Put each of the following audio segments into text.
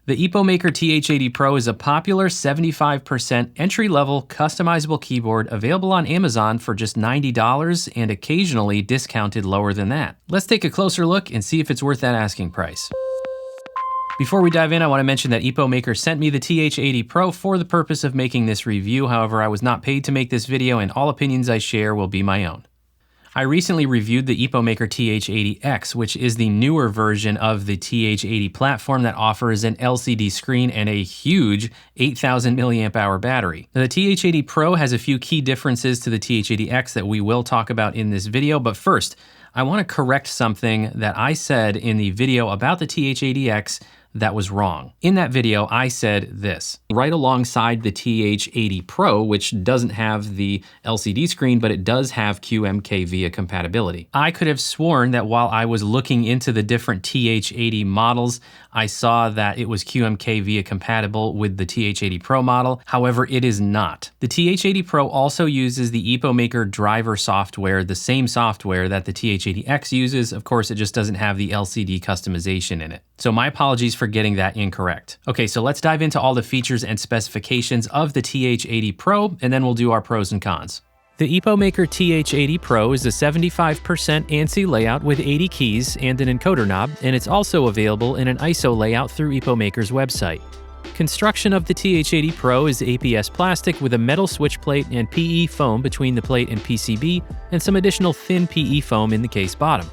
The Epomaker TH80 Pro is a popular 75% entry-level customizable keyboard available on Amazon for just $90 and occasionally discounted lower than that. Let's take a closer look and see if it's worth that asking price. Before we dive in, I want to mention that Epomaker sent me the TH80 Pro for the purpose of making this review. However, I was not paid to make this video and all opinions I share will be my own. I recently reviewed the Epomaker TH80X, which is the newer version of the TH80 platform that offers an LCD screen and a huge 8,000 mAh battery. Now, the TH80 Pro has a few key differences to the TH80X that we will talk about in this video, but first, I want to correct something that I said in the video about the TH80X that was wrong. In that video, I said this. Right alongside the TH80 Pro, which doesn't have the LCD screen, but it does have QMK via compatibility. I could have sworn that while I was looking into the different TH80 models, I saw that it was QMK via compatible with the TH80 Pro model. However, it is not. The TH80 Pro also uses the Epomaker driver software, the same software that the TH80X uses. Of course, it just doesn't have the LCD customization in it. So my apologies for getting that incorrect. Okay, so let's dive into all the features and specifications of the TH80 Pro, and then we'll do our pros and cons. The Epomaker TH80 Pro is a 75% ANSI layout with 80 keys and an encoder knob, and it's also available in an ISO layout through Epomaker's website. Construction of the TH80 Pro is ABS plastic with a metal switch plate and PE foam between the plate and PCB, and some additional thin PE foam in the case bottom.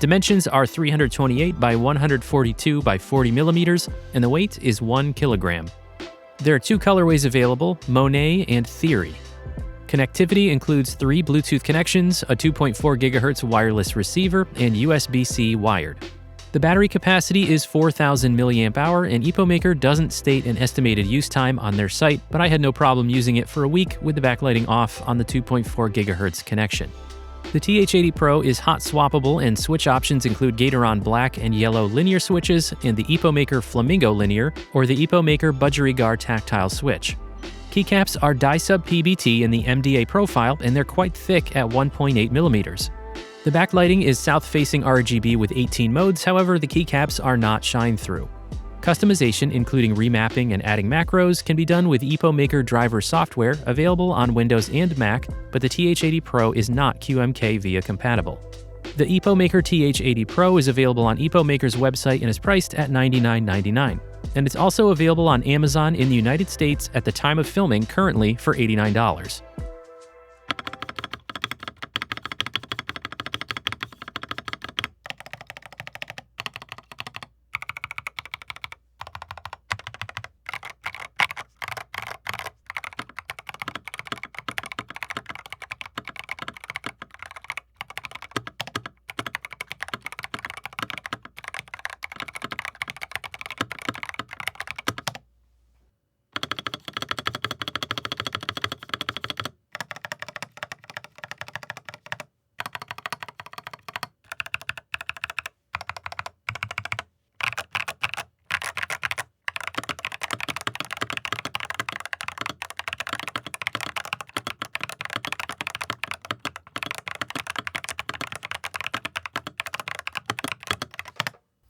Dimensions are 328 by 142 by 40 millimeters, and the weight is 1 kilogram. There are two colorways available, Monet and Theory. Connectivity includes 3 Bluetooth connections, a 2.4 GHz wireless receiver, and USB-C wired. The battery capacity is 4,000 mAh, and Epomaker doesn't state an estimated use time on their site, but I had no problem using it for a week with the backlighting off on the 2.4 GHz connection. The TH80 Pro is hot swappable, and switch options include Gatoron black and yellow linear switches and the Epomaker Flamingo linear or the Epomaker Budgerigar tactile switch. Keycaps are die-sub PBT in the MDA profile, and they're quite thick at 1.8 millimeters. The backlighting is south-facing RGB with 18 modes, however, the keycaps are not shine-through. Customization, including remapping and adding macros, can be done with Epomaker driver software available on Windows and Mac, but the TH80 Pro is not QMK via compatible. The Epomaker TH80 Pro is available on Epomaker's website and is priced at $99.99. And it's also available on Amazon in the United States at the time of filming currently for $89.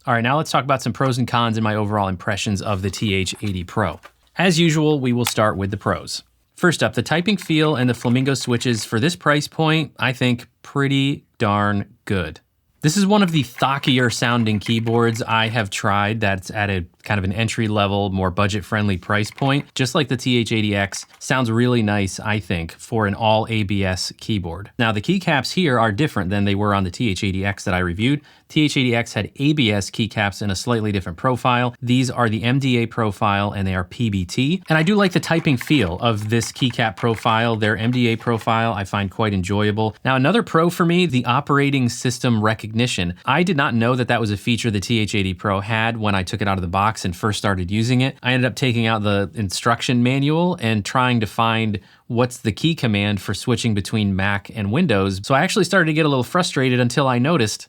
All right, now let's talk about some pros and cons and my overall impressions of the TH80 Pro. As usual, we will start with the pros. First up, the typing feel and the Flamingo switches for this price point, I think pretty darn good. This is one of the thockier sounding keyboards I have tried that's at a kind of an entry level, more budget friendly price point. Just like the TH80X, sounds really nice, I think, for an all ABS keyboard. Now the keycaps here are different than they were on the TH80X that I reviewed. TH80X had ABS keycaps in a slightly different profile. These are the MDA profile and they are PBT. And I do like the typing feel of this keycap profile. Their MDA profile I find quite enjoyable. Now another pro for me, the operating system recognition. I did not know that that was a feature the TH80 Pro had when I took it out of the box and first started using it. I ended up taking out the instruction manual and trying to find what's the key command for switching between Mac and Windows. So I actually started to get a little frustrated until I noticed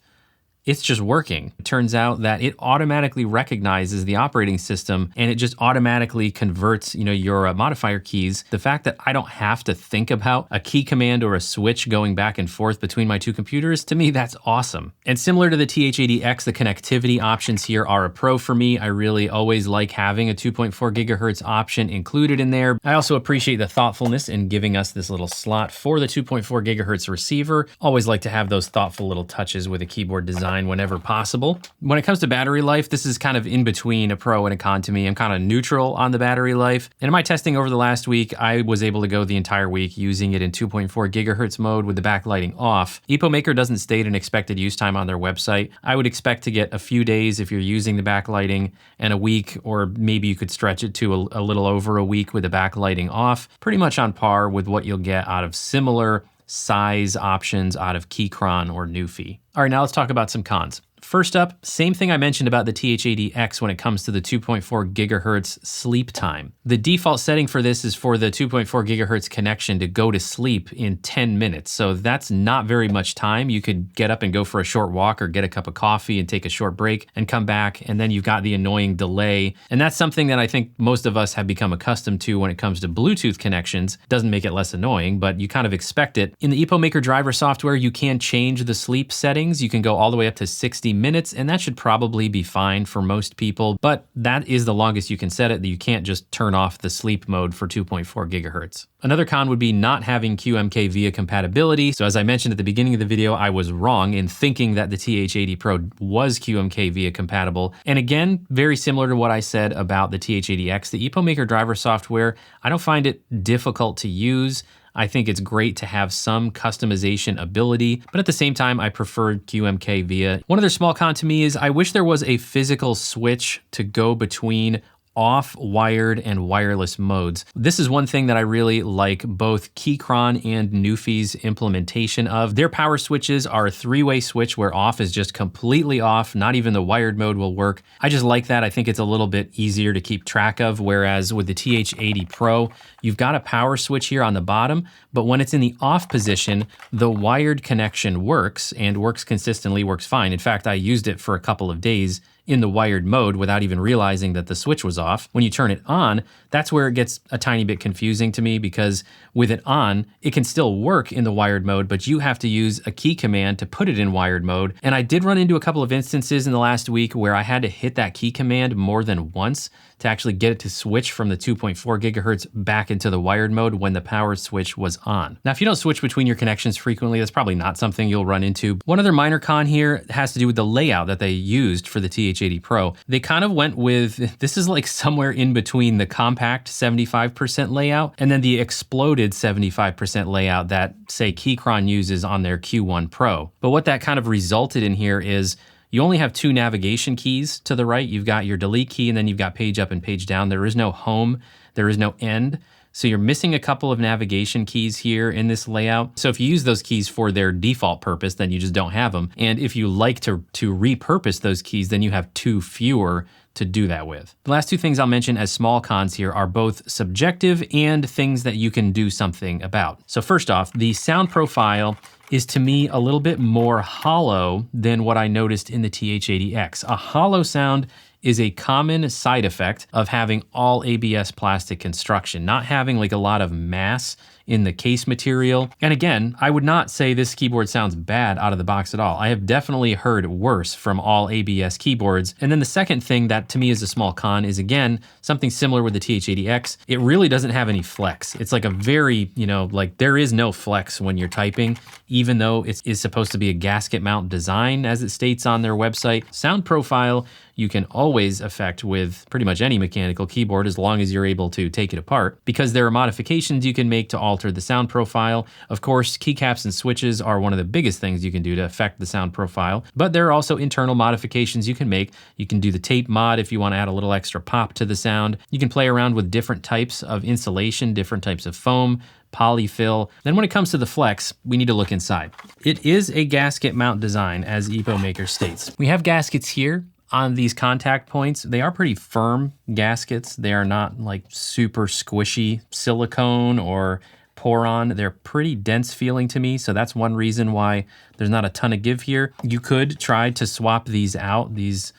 it's just working. It turns out that it automatically recognizes the operating system and it just automatically converts, your modifier keys. The fact that I don't have to think about a key command or a switch going back and forth between my two computers, to me, that's awesome. And similar to the TH80X, the connectivity options here are a pro for me. I really always like having a 2.4 gigahertz option included in there. I also appreciate the thoughtfulness in giving us this little slot for the 2.4 gigahertz receiver. Always like to have those thoughtful little touches with a keyboard design whenever possible. When it comes to battery life, this is kind of in between a pro and a con to me. I'm kind of neutral on the battery life. And in my testing over the last week, I was able to go the entire week using it in 2.4 gigahertz mode with the backlighting off. Epomaker doesn't state an expected use time on their website. I would expect to get a few days if you're using the backlighting, and a week, or maybe you could stretch it to a little over a week with the backlighting off. Pretty much on par with what you'll get out of similar size options out of Keychron or Newfie. All right, now let's talk about some cons. First up, same thing I mentioned about the TH80X when it comes to the 2.4 gigahertz sleep time. The default setting for this is for the 2.4 gigahertz connection to go to sleep in 10 minutes. So that's not very much time. You could get up and go for a short walk or get a cup of coffee and take a short break and come back, and then you've got the annoying delay. And that's something that I think most of us have become accustomed to when it comes to Bluetooth connections. Doesn't make it less annoying, but you kind of expect it. In the Epomaker driver software, you can change the sleep settings. You can go all the way up to 60 minutes, and that should probably be fine for most people, but that is the longest you can set it. You can't just turn off the sleep mode for 2.4 gigahertz. Another con would be not having QMK via compatibility. So as I mentioned at the beginning of the video, I was wrong in thinking that the TH80 Pro was QMK via compatible. And again, very similar to what I said about the TH80X, the Epomaker driver software, I don't find it difficult to use. I think it's great to have some customization ability, but at the same time, I prefer QMK via. One other small con to me is I wish there was a physical switch to go between off wired and wireless modes. This is one thing that I really like both Keychron and Newfie's implementation of. Their power switches are a three-way switch where off is just completely off, not even the wired mode will work. I just like that. I think it's a little bit easier to keep track of, whereas with the TH80 Pro, you've got a power switch here on the bottom, but when it's in the off position, the wired connection works and works consistently, works fine. In fact, I used it for a couple of days in the wired mode without even realizing that the switch was off. When you turn it on, that's where it gets a tiny bit confusing to me, because with it on, it can still work in the wired mode, but you have to use a key command to put it in wired mode. And I did run into a couple of instances in the last week where I had to hit that key command more than once to actually get it to switch from the 2.4 gigahertz back into the wired mode when the power switch was on. Now, if you don't switch between your connections frequently, that's probably not something you'll run into. One other minor con here has to do with the layout that they used for the TH80 Pro. They kind of went with, this is like somewhere in between the compact 75% layout and then the exploded 75% layout that, say, Keychron uses on their Q1 Pro. But what that kind of resulted in here is you only have two navigation keys to the right. You've got your delete key and then you've got page up and page down. There is no home, there is no end. So you're missing a couple of navigation keys here in this layout. So if you use those keys for their default purpose, then you just don't have them. And if you like to repurpose those keys, then you have two fewer to do that with. The last two things I'll mention as small cons here are both subjective and things that you can do something about. So first off, the sound profile is to me a little bit more hollow than what I noticed in the TH80X. A hollow sound is a common side effect of having all ABS plastic construction, not having like a lot of mass in the case material. And again, I would not say this keyboard sounds bad out of the box at all. I have definitely heard worse from all ABS keyboards. And then the second thing that to me is a small con is, again, something similar with the TH80X. It really doesn't have any flex. It's like a very, like there is no flex when you're typing, even though it is supposed to be a gasket mount design, as it states on their website. Sound profile, you can always affect with pretty much any mechanical keyboard as long as you're able to take it apart, because there are modifications you can make to alter the sound profile. Of course, keycaps and switches are one of the biggest things you can do to affect the sound profile, but there are also internal modifications you can make. You can do the tape mod if you want to add a little extra pop to the sound. You can play around with different types of insulation, different types of foam, polyfill. Then when it comes to the flex, we need to look inside. It is a gasket mount design, as Epomaker states. We have gaskets here on these contact points. They are pretty firm gaskets. They are not like super squishy silicone or pour on. They're pretty dense feeling to me, so that's one reason why there's not a ton of give here. You could try to swap these out, these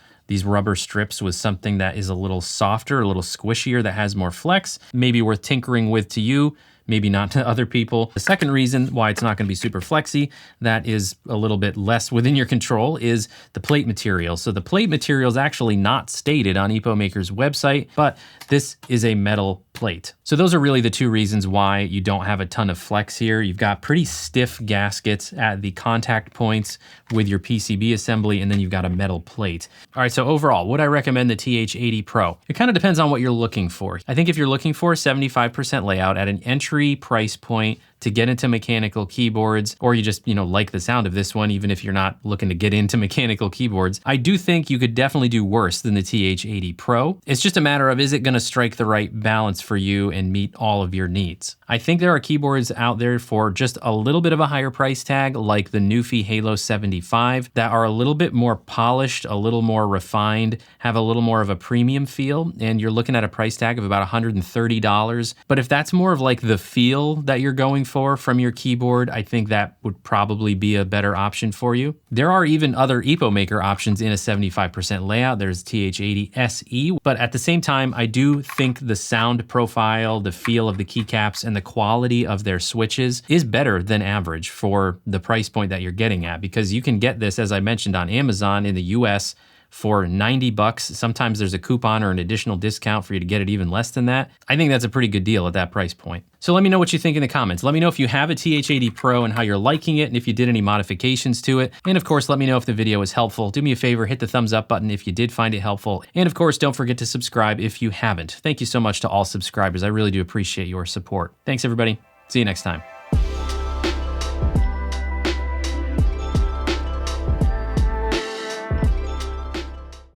rubber strips, with something that is a little softer, a little squishier, that has more flex. Maybe worth tinkering with to you, maybe not to other people. The second reason why it's not going to be super flexy, that is a little bit less within your control, is the plate material. So the plate material is actually not stated on Epomaker's website, but this is a metal plate. So those are really the two reasons why you don't have a ton of flex here. You've got pretty stiff gaskets at the contact points with your PCB assembly, and then you've got a metal plate. All right, so overall, would I recommend the TH80 Pro? It kind of depends on what you're looking for. I think if you're looking for 75% layout at an entry price point to get into mechanical keyboards, or you just, like the sound of this one, even if you're not looking to get into mechanical keyboards, I do think you could definitely do worse than the TH80 Pro. It's just a matter of, is it gonna strike the right balance for you and meet all of your needs? I think there are keyboards out there for just a little bit of a higher price tag, like the Newfie Halo 75, that are a little bit more polished, a little more refined, have a little more of a premium feel, and you're looking at a price tag of about $130. But if that's more of like the feel that you're going for from your keyboard, I think that would probably be a better option for you. There are even other Epomaker options in a 75% layout. There's TH80 SE, but at the same time, I do think the sound profile, the feel of the keycaps, and the quality of their switches is better than average for the price point that you're getting at, because you can get this, as I mentioned, on Amazon in the US for 90 bucks. Sometimes there's a coupon or an additional discount for you to get it even less than that. I think that's a pretty good deal at that price point. So let me know what you think in the comments. Let me know if you have a TH80 Pro and how you're liking it, and if you did any modifications to it. And of course, let me know if the video was helpful. Do me a favor, hit the thumbs up button if you did find it helpful. And of course, don't forget to subscribe if you haven't. Thank you so much to all subscribers. I really do appreciate your support. Thanks everybody. See you next time.